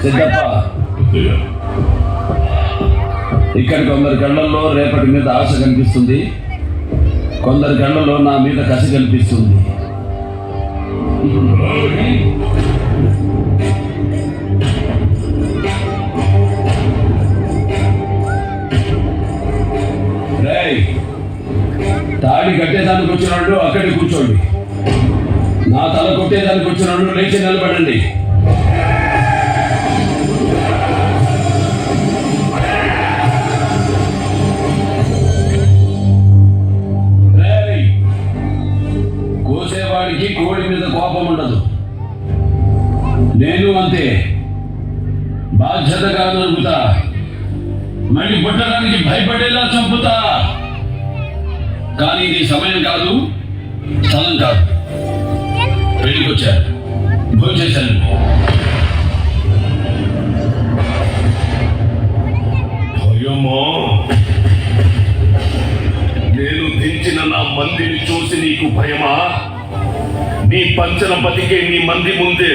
సిద్ధప్ప, ఇక్కడ కొందరి కళ్ళల్లో రేపటి మీద ఆశ కనిపిస్తుంది, కొందరి కళ్ళల్లో నా మీద కసి కనిపిస్తుంది. తాడి కట్టేదానికి వచ్చిన వాళ్ళు అక్కడికి కూర్చోండి, నా తల కొట్టేదానికి వచ్చిన వాళ్ళు లేచి నిలబడండి. కోసేవాడికి కోడి మీద కోపం ఉండదు, నేను అంతే. బాధ్యతగా నరుకుతా, మళ్ళీ పుట్టడానికి భయపడేలా చంపుతా. కానీ ఇది సమయం కాదు, స్థలం కాదు. పెళ్ళికొచ్చారు, భోంచేశాను. భయమా? నేను దించిన నా మందిని చూసి నీకు భయమా? నీ పంచన బతికే నీ మంది ముందే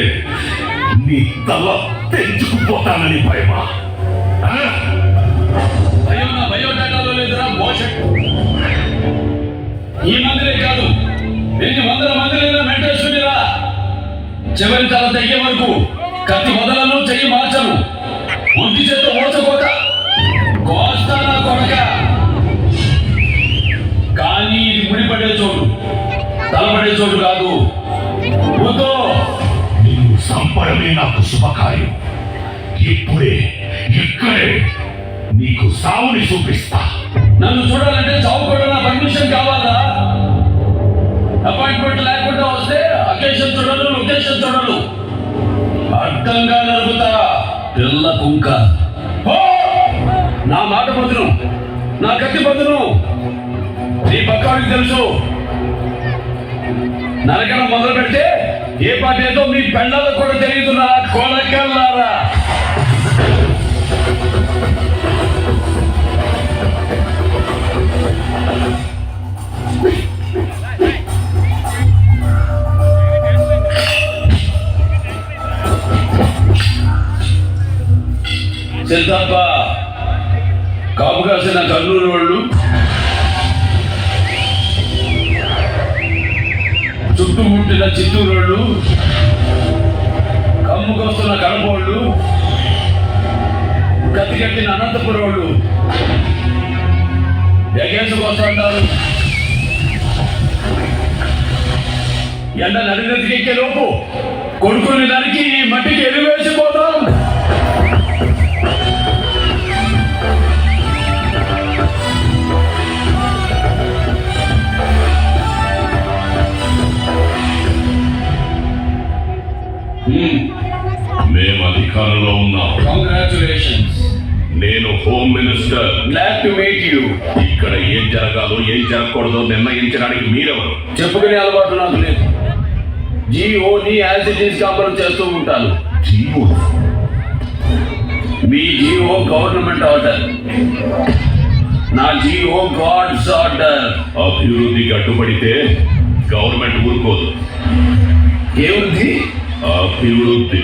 నీ తల తెంచుకుపోతానని భయమా? భయం నా బయోడేటాలో లేదురా మోషన్. ఈ మందిరే కాదు, ఎన్ని వందల మందిరైనా మెంటేశ్వరిరా. చివరి తల తెగే వరకు కత్తి వదలను, చెయ్యి మార్చను, ఒంటి చేత ఓచకోక కోస్తానా కొడక. కానీ ఇది ముడిపడే చోటు, తలపడే చోటు కాదు. ఊతో నిన్ను సంపడమే నాకు శుభకార్యం. ఇప్పుడే ఇక్కడే నీకు సావుని చూపిస్తా. నన్ను చూడాలంటే చావు కూడా నా పర్మిషన్ కావాలా? అపాయింట్మెంట్ లేకుండా వస్తే అకేషన్ చూడను, లొకేషన్ చూడను. అడ్డంగా నరుగుతా పిల్ల కుంక. నా మాట బదులు, నా కత్తి బదులు. నీ పక్కాడికి తెలుసు, నరకడం మొదలు పెడితే ఏ పాట ఏదో మీ పెళ్ళాలకు కూడా తెలియదు. నా కొడకల్లారా, సిద్ధప్ప, కాపు కాసిన కర్నూలు వాళ్ళు, చుట్టుముట్టిన చిత్తూరు వాళ్ళు, కమ్ముకొస్తున్న కడప వాళ్ళు, కత్తి కట్టిన అనంతపురం వాళ్ళు ఎగేసుకొస్తుంటారు. ఎండ నడినెత్తికెక్కే లోపు కొడుకుని దానికి మట్టికి ఎరువేసిపోతాం. మేము అధికారంలో ఉన్నాం. కంగ్రాచులేషన్స్. నేను home minister. Glad to meet you. ఇక్కడ ఏం జరగాలో ఏం జరగకూడదో నిర్ణయించడానికి మీరెవరు? చెప్పుకునే అలవాటు నాకు లేదు. జీఓని యాజ్ ఇట్ ఈస్ అమలు చేస్తూ ఉంటాను. జీవో? మీ జీఓ గవర్నమెంట్ ఆర్డర్, నా జీఓ గాడ్స్ ఆర్డర్. అభివృద్ధి అడ్డుపడితే గవర్నమెంట్ ఊరుకోదు. ఏముంది? అభివృద్ధి.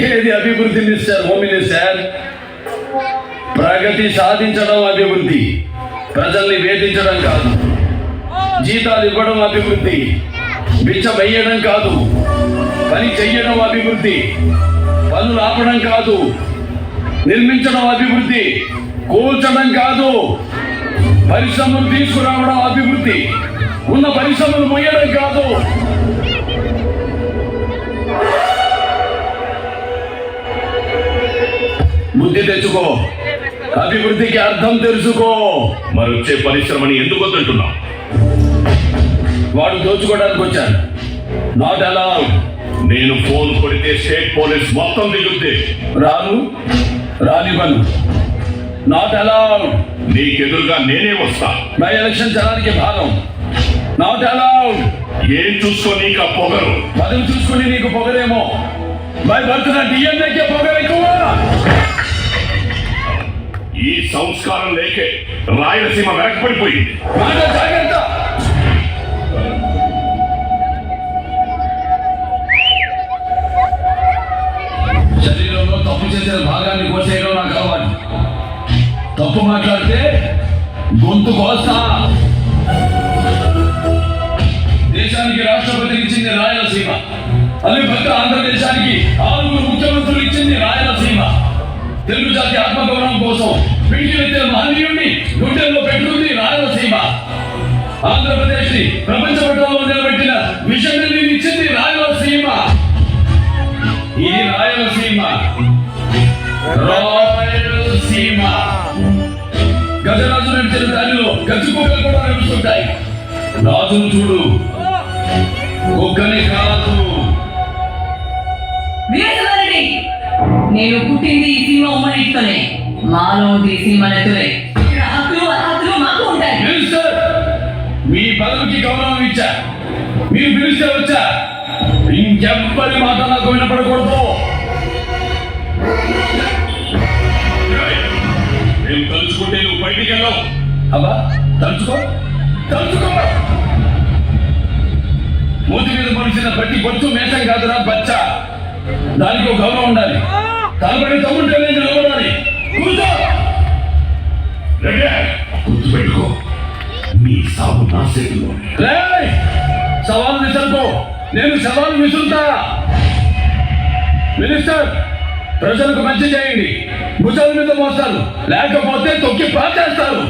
ఏది అభివృద్ధి మిస్టర్ హోమ్ మినిస్టర్? ప్రగతి సాధించడం అభివృద్ధి, ప్రజల్ని వేధించడం కాదు. జీతాలు ఇవ్వడం అభివృద్ధి, బిచ్చ వేయడం కాదు. పని చెయ్యడం అభివృద్ధి, పనులు ఆపడం కాదు. నిర్మించడం అభివృద్ధి, కూల్చడం కాదు. పరిశ్రమలు తీసుకురావడం అభివృద్ధి, ఉన్న పరిశ్రమలు మొయ్యడం కాదు. బుద్ధి తెచ్చుకో, అభివృద్ధికి అర్థం తెలుసుకో. మరి వచ్చే పరిశ్రమని ఎందుకు వద్దంటున్నావు? వాడు దోచుకోవడానికి వచ్చాను, నాట్ అలౌడ్. నేను ఫోన్ కొడితే స్టేట్ పోలీస్ మొత్తం దిగుద్ది. రానివ్వను, నాట్ అలౌడ్. నీకెదురుగా నేనే వస్తా. బై ఎలక్షన్ జనానికి భాగం, నాట్ అలౌడ్. ఏం చూసుకో నీకు ఆ పొగరు? పదవి చూసుకుని నీకు పొగరేమో, బై బర్త్ నా డిఎన్ఏకే పొగరు ఎక్కువ. ఈ సంస్కారం లేకే రాయలసీమ వెనకబడిపోయింది. మాట జాగ్రత్త. గొంతు కోస్తా. దేశానికి రాష్ట్రపతి ఇచ్చింది రాయలసీమ, అవిభక్త ఆంధ్రదేశానికి 6 ముఖ్యమంత్రులు ఇచ్చింది రాయలసీమ. తెలుగు జాతి ఆత్మగౌరవం కోసం పిడికిలెత్తే మహనీయుడిని గుండెల్లో పెట్టుకుంది రాయలసీమ. ఆంధ్రప్రదేశ్ ని ప్రపంచ పటంలో నిలబెట్టిన మిషనరీని ఇచ్చింది రాయలసీమ. ఈ రాయలసీమ రాయలసీమ గజరాజు నడిచిన దానిలో గజ్జుకోకలు కూడా నడుస్తుంటాయి. రాజును చూడు, కుక్కని కాదు. వీరశివారెడ్డి, నేను పుట్టింది ఈ సీమ ఉమ్మడితోనే. మాలో ఈ సీమ నెత్తులే. ఇక్కడ హక్కులు అర్హతలు మాకు ఉంటాయి. మినిస్టర్, మీ పదవికి గౌరవం ఇచ్చా, మీరు పిలిస్తే వచ్చా. ఇంకెవ్వరి మాట నాకు వినపడకూడదు. మేము తలుచుకుంటే నువ్వు బయటికి వెళ్ళావు. అబ్బా, తలుచుకో తలుచుకో. మూతి మీద మనిషిన బట్టి బొచ్చు మేషం కాదురా బచ్చా. దానికి ఒక గౌరవం ఉండాలి. తలపడి తమ్ముంటే నేను నిలబడాలి. కూర్చో. గుర్తుపెట్టుకో, మీ సాగు నా చేతిలో. రేయ్, సవాలు విసరుకో, నేను సవాలు విసురుతా. మినిస్టర్, ప్రజలకు మంచి చేయండి. భుజాల మీద మోస్తారు, లేకపోతే తొక్కి పాచేస్తారు.